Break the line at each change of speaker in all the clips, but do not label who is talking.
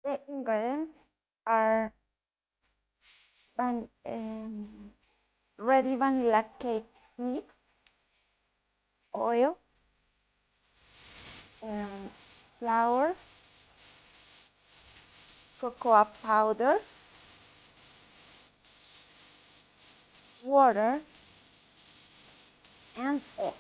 The ingredients are ready vanilla cake mix, oil, um, flour, cocoa powder, water, and egg.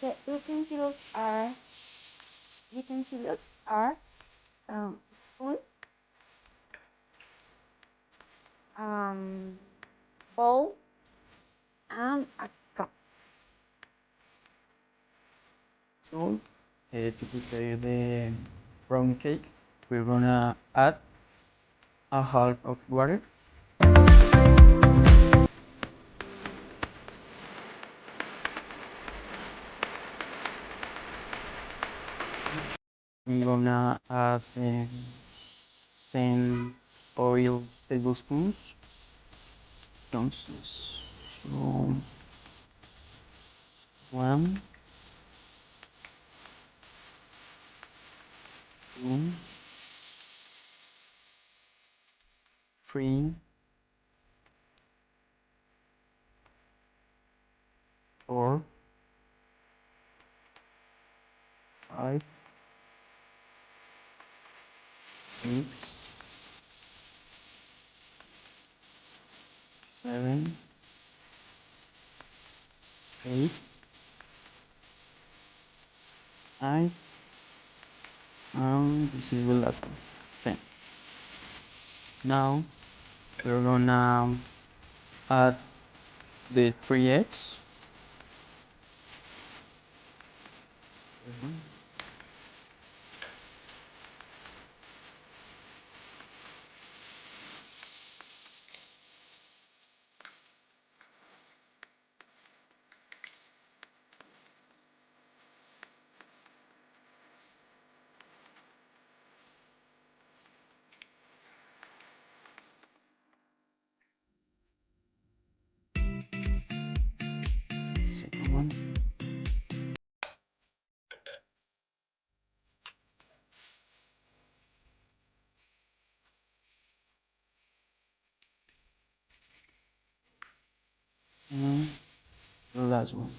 The utensils are spoon, um, bowl, and a cup.
So, to prepare the brownie cake, we're gonna add a half of water. We're gonna add 10 oil tablespoons. Entonces, so 1, 2, 3, 4, 5, 6, 7, 8, 9, and this is the last one, 10. Now we're gonna add the 3 eggs. Second one. And the last one.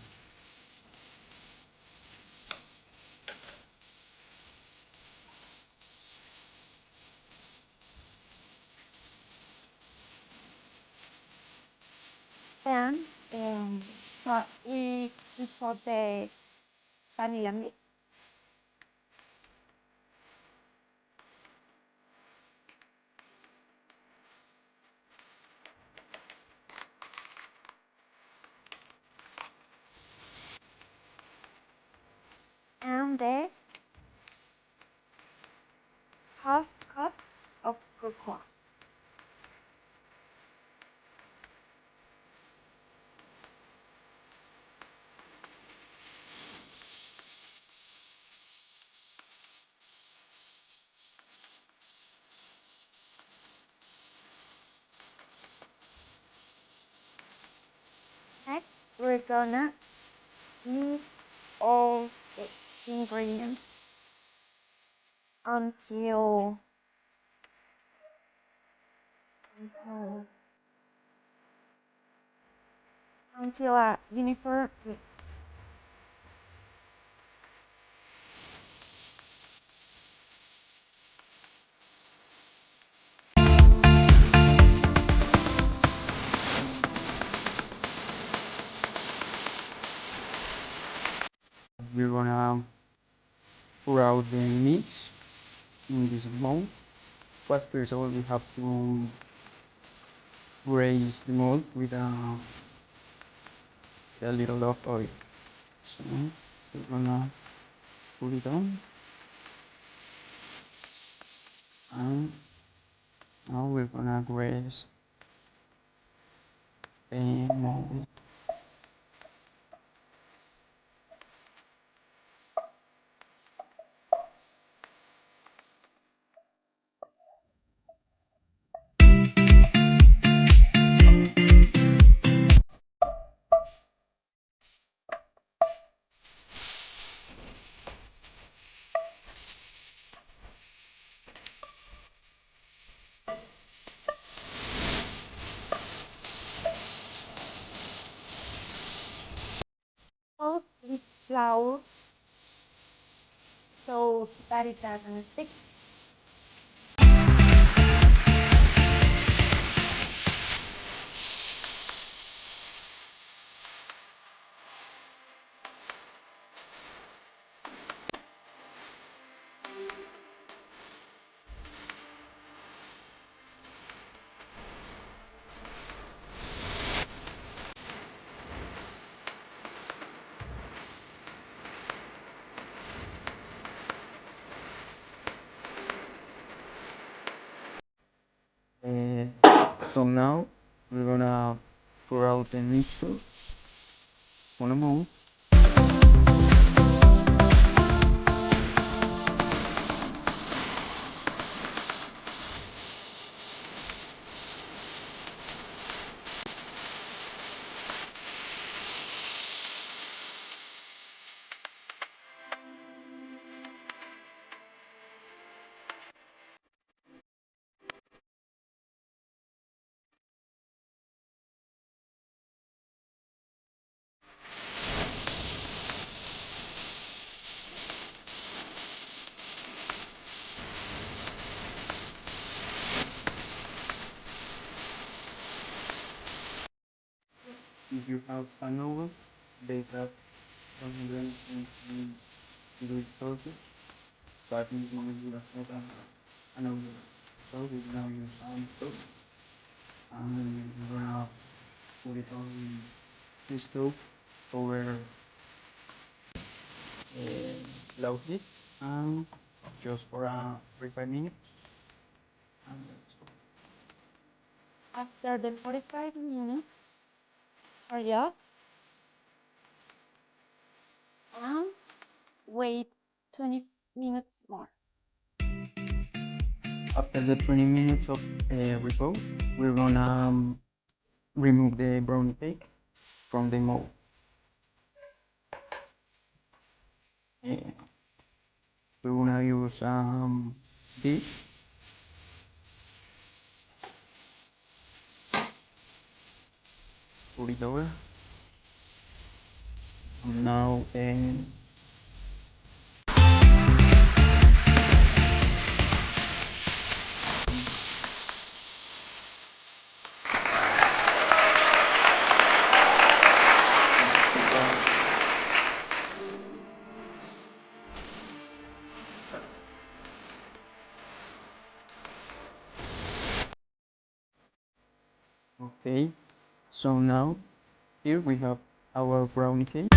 Then we put the vanilla mix, and the half cup of cocoa. Next, we're gonna mix all the ingredients until until until a uniform mix.
We're gonna pour out the mix in this mold. But first of all, we have to raise the mold with a little of oil. So we're gonna put it on, and now we're gonna raise the mold.
flour so that it doesn't stick.
So now we're gonna pour out the mixture on a mold. If you have an oven, they have 120 degree Celsius. So I think you will have an oven. So we now use stove, and we're gonna put it on the stove over low heat, and just for 3 5 minutes. And
After the 45 minutes, hurry up and wait 20 minutes more.
after the 20 minutes of repose, we're gonna remove the brownie cake from the mold. Uh, we're gonna use this. Put it over. And now, okay. So now here we have our brownie cake.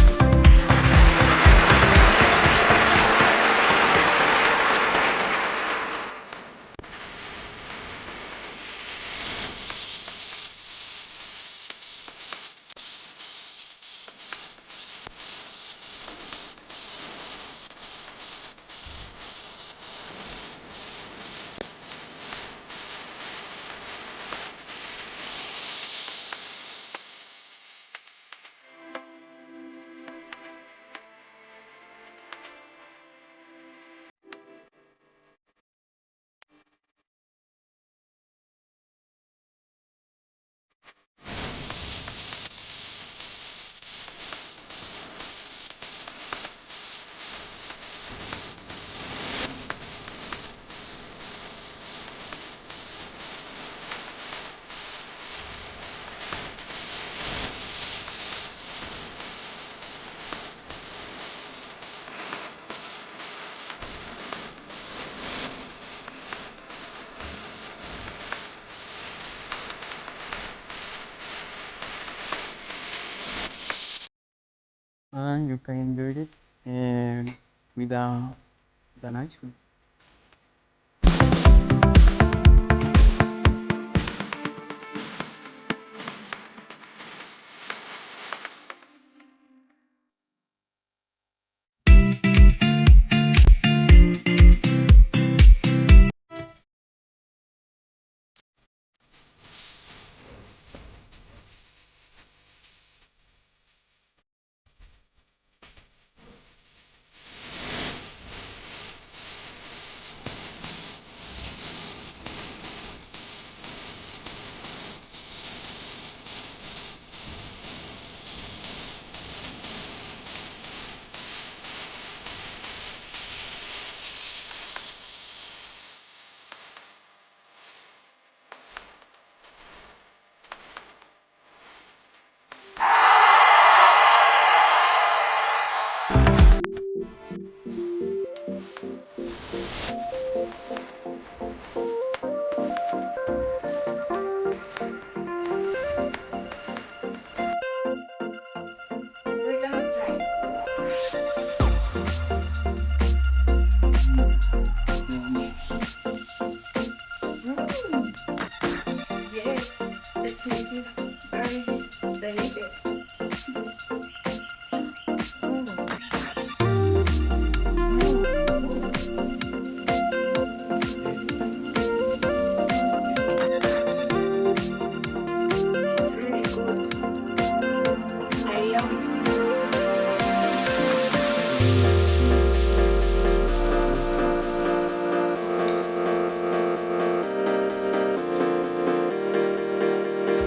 And you can enjoy it with an ice cream.
We're gonna try.